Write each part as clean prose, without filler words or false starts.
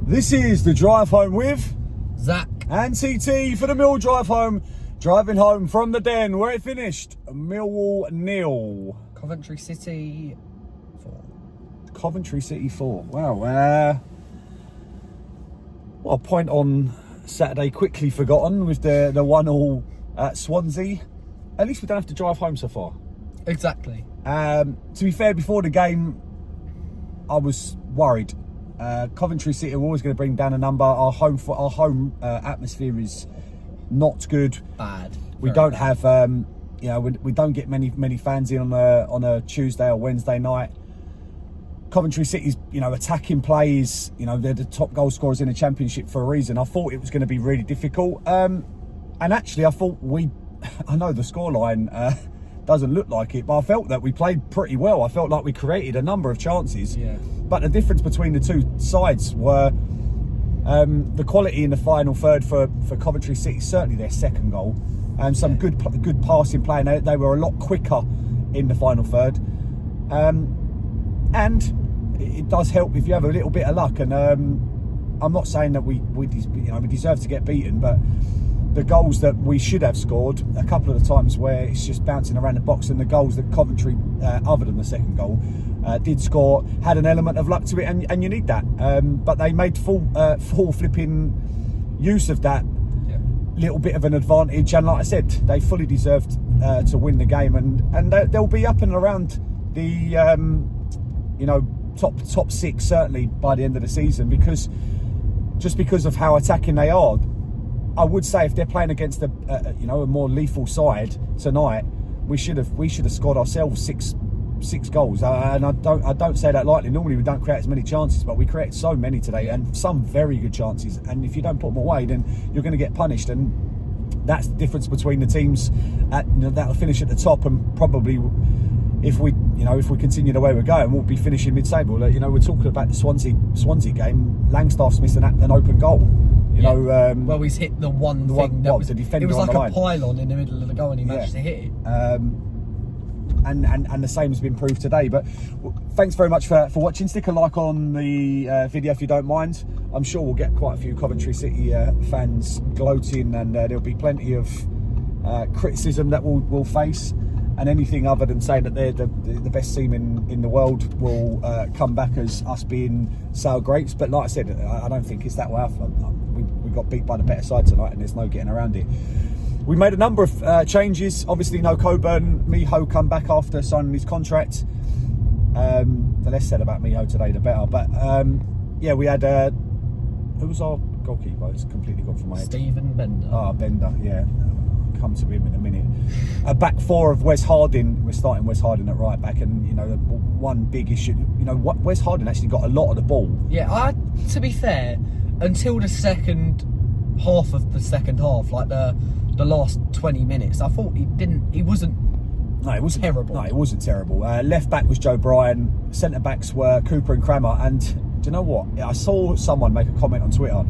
This is the drive home with Zac and TT for the Mill drive home. Driving home from the Den where it finished. Millwall 0. Coventry City 4. Coventry City 4. Wow. Well, a point on Saturday quickly forgotten with the 1-1 at Swansea. At least we don't have to drive home so far. Exactly. To be fair, before the game, I was worried. Coventry City are always going to bring down a number. Our home atmosphere is not good. Bad. We don't have, we don't get many fans in on a Tuesday or Wednesday night. Coventry City's, attacking plays, they're the top goal scorers in the Championship for a reason. I thought it was going to be really difficult. And actually, I thought I know the scoreline doesn't look like it, but I felt that we played pretty well. I felt like we created a number of chances. Yeah. But the difference between the two sides were the quality in the final third for Coventry City, certainly their second goal, and some good passing play, and they were a lot quicker in the final third. And it does help if you have a little bit of luck. And I'm not saying that we deserve to get beaten, but the goals that we should have scored, a couple of the times where it's just bouncing around the box, and the goals that Coventry, other than the second goal, did score, had an element of luck to it, and you need that. But they made full flipping use of that little bit of an advantage, and like I said, they fully deserved to win the game, and they'll be up and around the top six certainly by the end of the season, because of how attacking they are. I would say if they're playing against a more lethal side tonight, we should have scored ourselves six goals, and I don't say that lightly. Normally we don't create as many chances, but we created so many today, and some very good chances. And if you don't put them away, then you're going to get punished, and that's the difference between the teams that'll finish at the top, and probably if we continue the way we're going, we'll be finishing mid-table. We're talking about the Swansea game. Langstaff's missed an open goal. Well, he's hit the defender. It was like a pylon in the middle of the goal, and he managed to hit it. And the same has been proved today. But thanks very much for watching. Stick a like on the video if you don't mind. I'm sure we'll get quite a few Coventry City fans gloating, and there'll be plenty of criticism that we'll face. And anything other than saying that they're the best team in the world will come back as us being sour grapes. But like I said, I don't think it's that way. We got beat by the better side tonight, and there's no getting around it. We made a number of changes. Obviously, no Coburn. Miho come back after signing his contract. The less said about Miho today, the better. But we had who was our goalkeeper? It's completely gone from my head. Stephen Bender. Ah, Bender. Yeah. Come to him in a minute. A back four of Wes Harding. We're starting Wes Harding at right back, and one big issue. Wes Harding actually got a lot of the ball. Yeah, to be fair, until the second half of the second half, like the last 20 minutes, I thought he wasn't terrible. No, it wasn't terrible. Left back was Joe Bryan. Centre backs were Cooper and Crammer. And do you know what? I saw someone make a comment on Twitter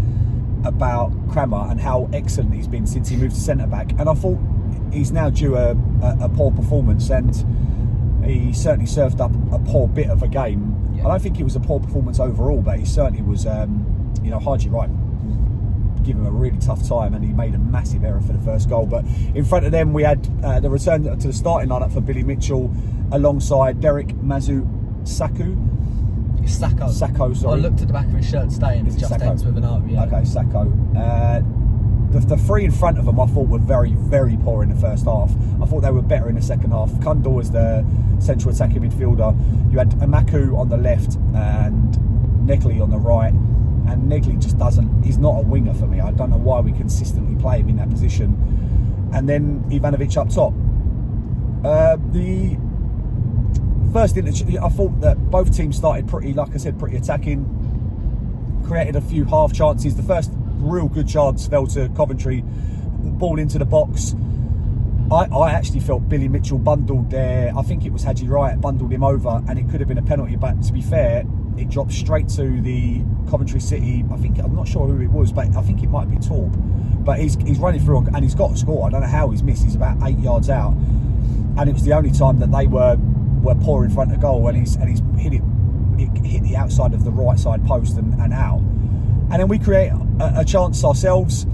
about Crammer and how excellent he's been since he moved to centre back, and I thought he's now due a poor performance, and he certainly served up a poor bit of a game. I don't think it was a poor performance overall, but he certainly was. Haji Wright gave him a really tough time, and he made a massive error for the first goal. But in front of them, we had the return to the starting lineup for Billy Mitchell alongside Derek Sacco, sorry. I looked at the back of his shirt today, and it just ends with an O. Yeah. Okay, Sacco. The three in front of them, I thought, were very, very poor in the first half. I thought they were better in the second half. Kundal was the central attacking midfielder. You had Amaku on the left and Negley on the right. And Negley just he's not a winger for me. I don't know why we consistently play him in that position. And then Ivanovic up top. The first I thought that both teams started pretty attacking, created a few half chances. The first real good chance fell to Coventry, ball into the box. I actually felt Billy Mitchell bundled there. I think it was Haji Wright bundled him over, and it could have been a penalty, but to be fair, it dropped straight to the Coventry City. I'm not sure who it was, but I think it might be Torp. But he's running through and he's got to score. I don't know how he's missed. He's about 8 yards out, and it was the only time that they were poor in front of goal, and he's hit the outside of the right side post and out. and then we create a chance ourselves.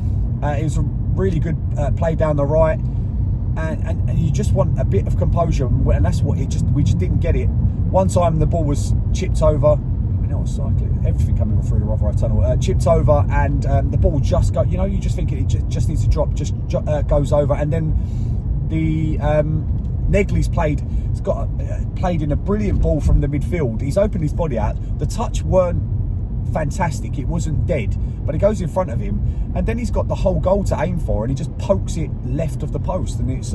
It was a really good play down the right, and you just want a bit of composure, and that's what we just didn't get it. One time the ball was chipped over. Cycling, everything coming through the Rotherhithe tunnel, chipped over, and the ball just go. You just think it just needs to drop, goes over, and then the Negley's played in a brilliant ball from the midfield. He's opened his body out. The touch weren't fantastic, it wasn't dead, but it goes in front of him, and then he's got the whole goal to aim for, and he just pokes it left of the post, and it's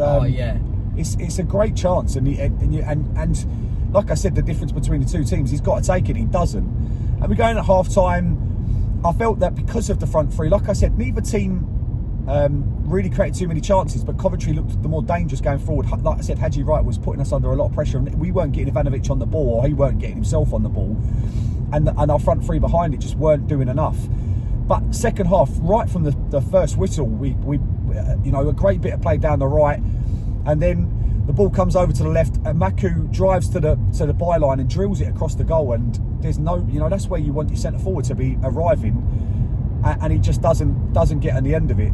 it's a great chance, and like I said, the difference between the two teams, he's got to take it, he doesn't. And we're going at half time. I felt that because of the front three, like I said, neither team really created too many chances, but Coventry looked the more dangerous going forward. Like I said, Haji Wright was putting us under a lot of pressure, and we weren't getting Ivanovic on the ball, or he weren't getting himself on the ball, and our front three behind it just weren't doing enough. But second half, right from the first whistle, we a great bit of play down the right, and then the ball comes over to the left, and Maku drives to the byline and drills it across the goal. And there's no, that's where you want your centre forward to be arriving, and he just doesn't get on the end of it.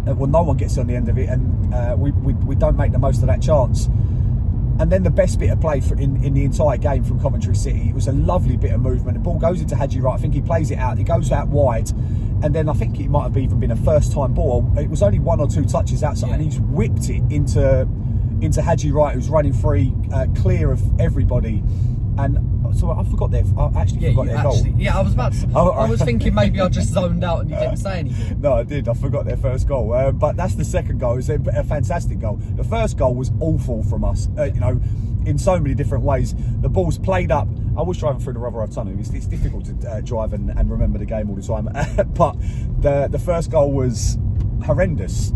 Well, no one gets on the end of it, and we don't make the most of that chance. And then the best bit of play in the entire game from Coventry City, it was a lovely bit of movement. The ball goes into Haji Wright. I think he plays it out. It goes out wide, and then I think it might have even been a first-time ball. It was only 1 or 2 touches outside, and he's whipped it into Haji Wright, who's running free, clear of everybody. And so I forgot their goal. Yeah, I was about to. I was thinking maybe I just zoned out and you didn't say anything. No, I did. I forgot their first goal. But that's the second goal. It was a fantastic goal. The first goal was awful from us, in so many different ways. The ball's played up. I was driving through the Rotherhithe tunnel. It's difficult to drive and remember the game all the time. But the first goal was horrendous.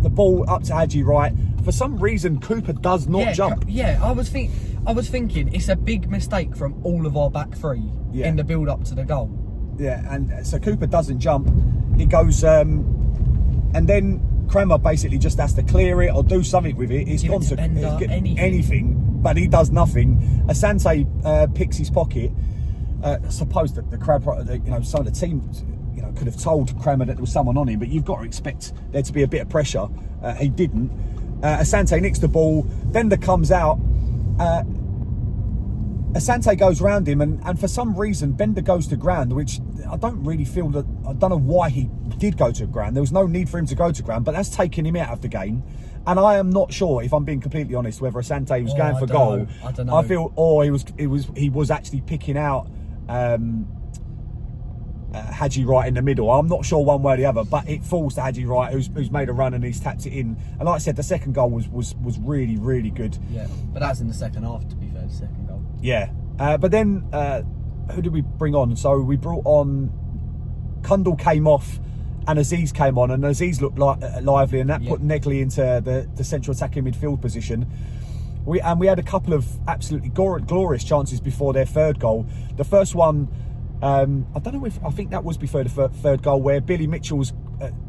The ball up to Haji Wright. For some reason, Cooper does not jump. Yeah, I was thinking it's a big mistake from all of our back three in the build up to the goal. Yeah, and so Cooper doesn't jump. It goes, and then Kramer basically just has to clear it or do something with it. It's gone to anything, but he does nothing. Asante picks his pocket. I suppose that the crowd, some of the team, could have told Kramer that there was someone on him, but you've got to expect there to be a bit of pressure. He didn't. Asante nicks the ball. Bender comes out. Asante goes round him, and for some reason Bender goes to ground, which I don't really feel that. I don't know why he did go to ground. There was no need for him to go to ground, but that's taken him out of the game. And I am not sure, if I'm being completely honest, whether Asante was going for goal. I don't know. I feel, he was actually picking out Haji Wright in the middle. I'm not sure one way or the other, but it falls to Haji Wright, who's made a run and he's tapped it in. And like I said, the second goal was really, really good. Yeah, but that's in the second half, to be fair, the second goal. Yeah, but then who did we bring on? So we brought on, Kundal came off and Aziz came on, and Aziz looked lively, and that put Negley into the central attacking midfield position. We had a couple of absolutely glorious chances before their third goal. The first one, I don't know if, I think that was before the third goal, where Billy Mitchell's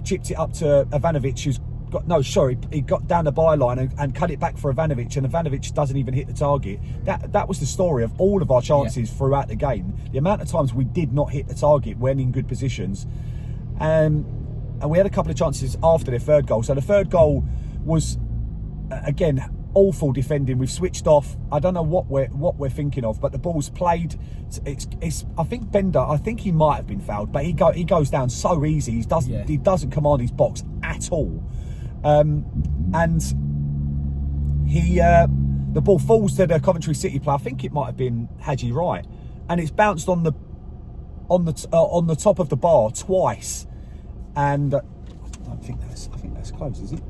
chipped it up to Ivanovic, he got down the byline and cut it back for Ivanovic, and Ivanovic doesn't even hit the target. That was the story of all of our chances throughout the game. The amount of times we did not hit the target when in good positions. And we had a couple of chances after their third goal. So the third goal was, again, awful defending. We've switched off. I don't know what we're thinking of, but the ball's played. It's I think Bender, I think he might have been fouled, but he goes down so easy. He doesn't command his box at all. And the ball falls to the Coventry City player. I think it might have been Haji Wright, and it's bounced on the top of the bar twice. And I think that's close, is it?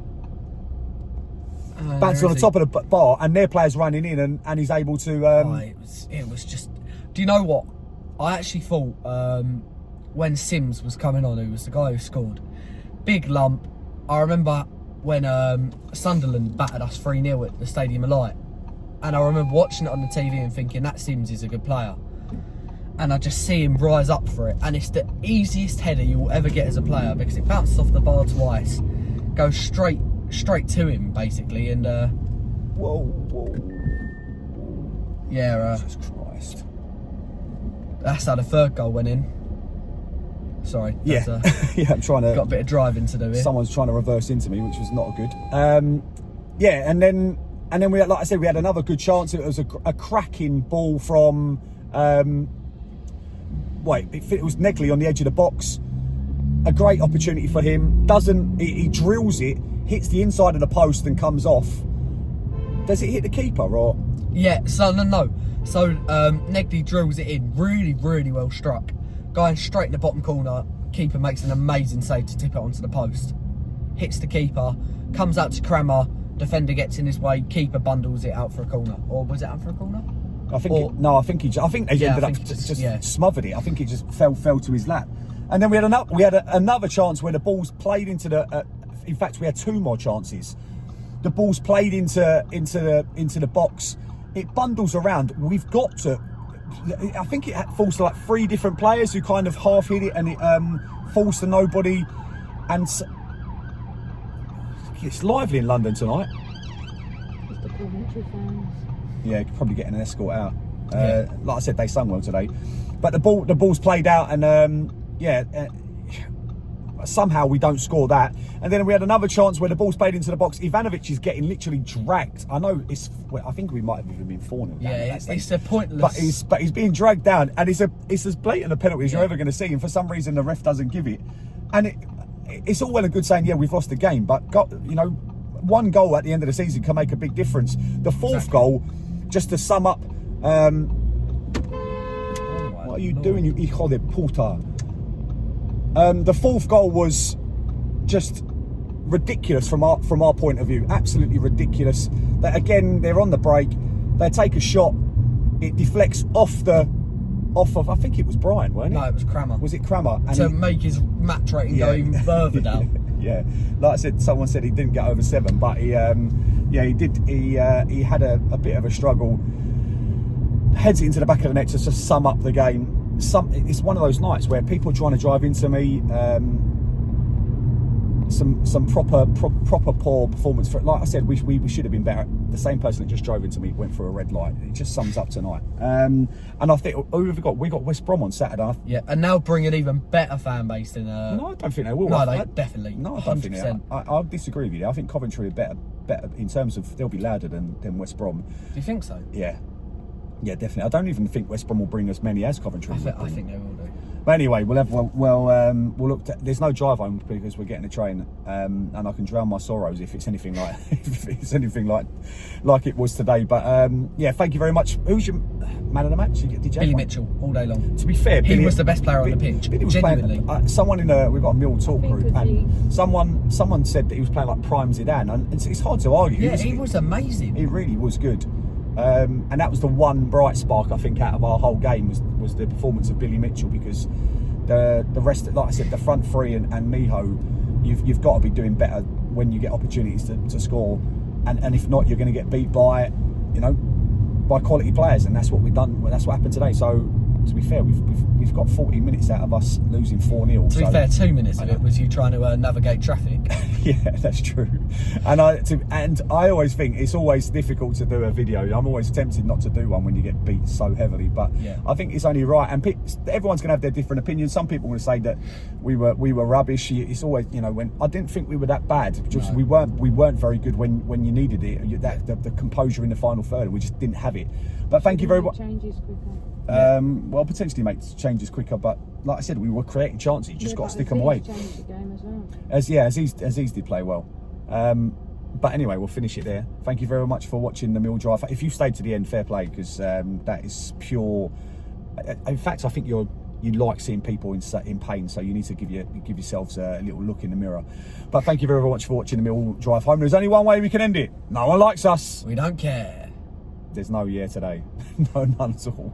Bounced on the top of the bar, and their player's running in, and he's able to. It was just. Do you know what? I actually thought when Sims was coming on, who was the guy who scored, big lump. I remember when Sunderland battered us 3-0 at the Stadium of Light, and I remember watching it on the TV and thinking that Sims is a good player, and I just see him rise up for it, and it's the easiest header you will ever get as a player, because it bounces off the bar twice, goes straight to him basically, and whoa. Yeah, Jesus Christ. That's how the third goal went in. Sorry. Yeah, That's, yeah. I'm trying to. got a bit of driving to do here. Someone's trying to reverse into me, which was not good. Yeah, and then we had, like I said, we had another good chance. It was a cracking ball from. It was Negley on the edge of the box. A great opportunity for him. He drills it, hits the inside of the post and comes off. Does it hit the keeper or? Yeah, so no. So Negley drills it in, really, really well struck. Going straight in the bottom corner, keeper makes an amazing save to tip it onto the post. Hits the keeper, comes out to Kramer, defender gets in his way, keeper bundles it out for a corner. Or was it out for a corner? I think they ended up just smothered it. I think it just fell to his lap. And then we had another chance where the ball's played into the. In fact, we had two more chances. The ball's played into the box. It bundles around. We've got to. I think it falls to like three different players who kind of half hit it, and it falls to nobody. And it's lively in London tonight. It's the Coventry fans. Yeah, probably getting an escort out. Like I said, they sung well today. But the ball's played out, and somehow we don't score that. And then we had another chance where the ball's played into the box. Ivanovic is getting literally dragged. I know I think we might have even been 4-0. Yeah, it's a pointless. But he's being dragged down, and it's as blatant a penalty as you're ever going to see. And for some reason, the ref doesn't give it. And it's all well and good saying, yeah, we've lost the game, but one goal at the end of the season can make a big difference. The fourth goal, just to sum up. What are you doing, you hijo de puta? The fourth goal was just ridiculous from our point of view. Absolutely ridiculous. That again, they're on the break. They take a shot. It deflects off of. I think it was Brian, weren't it? No, it was Kramer. Was it Kramer? And to make his match rating go even further down. Yeah, like I said, someone said he didn't get over 7, but he did. He had a bit of a struggle. Heads it into the back of the net to just sum up the game. It's one of those nights where people are trying to drive into me. Some proper poor performance. Like I said, we should have been better. The same person that just drove into me went for a red light. It just sums up tonight. And I think we got West Brom on Saturday. Yeah, and now bring an even better fan base than. No, I don't think they will. No, they definitely. No, I don't think they. I disagree with you. I think Coventry are better in terms of they'll be louder than West Brom. Do you think so? Yeah. Yeah, definitely. I don't even think West Brom will bring as many as Coventry. I think they will do. But anyway, we'll look. There's no drive home because we're getting a train, and I can drown my sorrows if it's anything like it was today. But yeah, thank you very much. Who's your man of the match? Did you Billy Mitchell all day long. To be fair, he was the best player on the pitch. Billy was genuinely. playing. Someone we've got a Millwall talk group, and someone said that he was playing like prime Zidane, and it's hard to argue. Yeah, he was amazing. He really was good. And that was the one bright spark I think out of our whole game was the performance of Billy Mitchell, because the rest, like I said, the front three and Miho, you've got to be doing better when you get opportunities to score, and if not, you're going to get beat by quality players, and that's what we've done. That's what happened today. So to be fair, we've got 40 minutes out of us losing 4-0. To be fair, 2 minutes of it was you trying to navigate traffic. Yeah, that's true. And I always think it's always difficult to do a video. I'm always tempted not to do one when you get beat so heavily. But yeah. I think it's only right. And everyone's going to have their different opinions. Some people want to say that we were rubbish. It's always when I didn't think we were that bad. Just we weren't very good when you needed it. The composure in the final third, we just didn't have it. But thank you very much. Changes quicker. Well, potentially make changes quicker, but like I said, we were creating chances. You just got to stick them away. Changed the game as well. Aziz did play well. But anyway, we'll finish it there. Thank you very much for watching the Mill Drive. If you stayed to the end, fair play, because that is pure. In fact, I think you like seeing people in pain, so you need to give yourselves a little look in the mirror. But thank you very much for watching the Mill Drive home. There's only one way we can end it. No one likes us. We don't care. There's no yeah today. No, none at all.